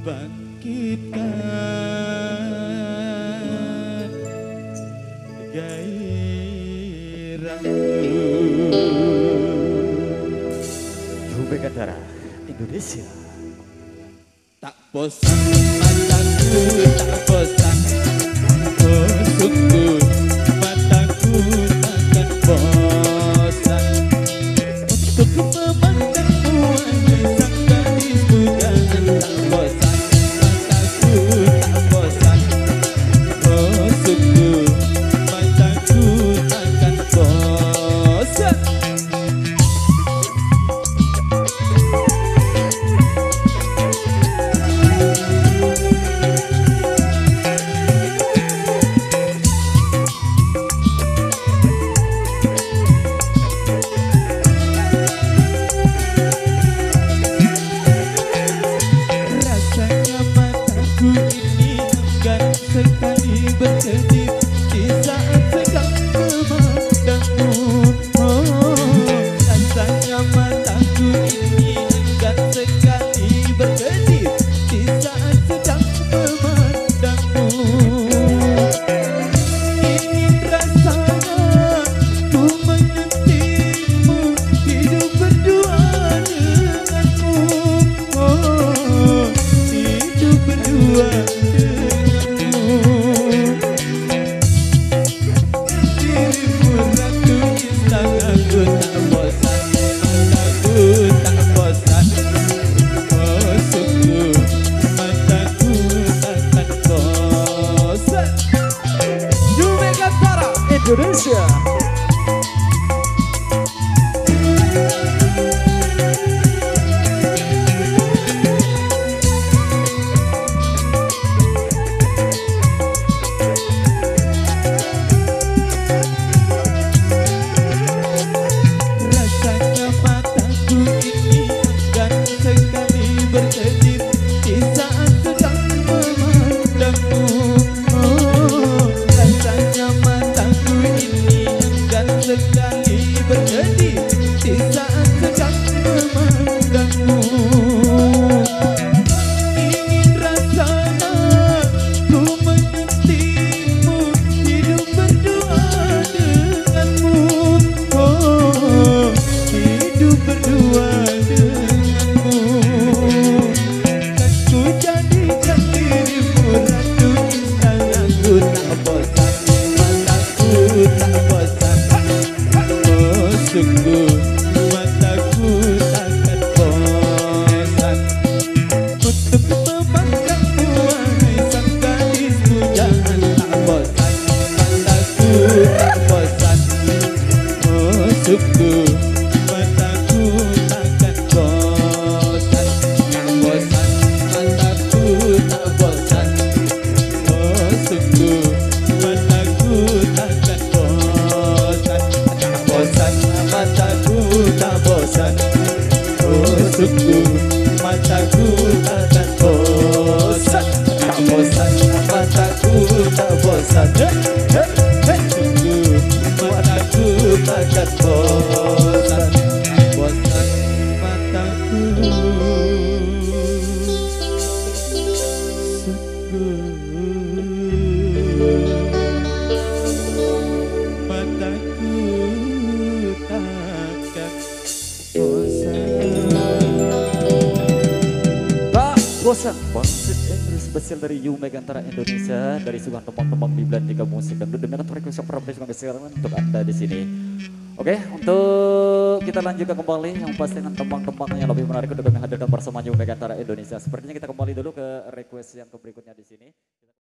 bangkitkan gairahku. Jube Gantara Indonesia. Tak bosan mataku, tak bosan usukku, mataku takkan bosan untuk memandangmu wahai sang gadis bujangan. Tak bosan mataku, tak bosan usukku, mataku takkan bosan. Sekali berkedip di saat sedang memandangmu. Rasanya mataku ini enggan sekali berkedip di saat sedang memandangmu. Ingin rasanya ku menyentuhmu, hidup berdua denganmu. Hidup berdua Indonesia. Rasanya mataku ini enggan sekali berkedip di saat sedang memandangmu. Rasanya mataku ini enggan sekali berkedip di saat sedang memandangmu. Ingin rasanya ku menyentuhmu, hidup berdua denganmu. Hidup berdua denganmu. Kan ku jadikan dirimu ratu istangaku. Tak bosan mataku, tak bosan usukku, mataku takkan bosan untuk memandangmu wahai sang gadis bujangan. Tak bosan mataku, tak bosan usukku, mataku takkan bosan. Tak bosan mataku, tak bosan usukku, mataku takkan bosan. Tak bosan mataku, tak bosan usukku, mataku takkan bosan. Tak bosan mataku, tak bosan usukku, mataku takkan bosan. Tak bosan mataku, usukku, mataku takkan bosan. Tak bosan. Konser spesial dari Yume Gantara Indonesia dari sukan tembang-tembang di Belantika Musik dan demikian request yang pernah sampai sekarang untuk Anda di sini. Oke, untuk kita lanjutkan kembali yang pasti dengan tembang-tembang yang lebih menarik untuk kami hadirkan bersama Yume Gantara Indonesia. Sepertinya kita kembali dulu ke request yang berikutnya di sini.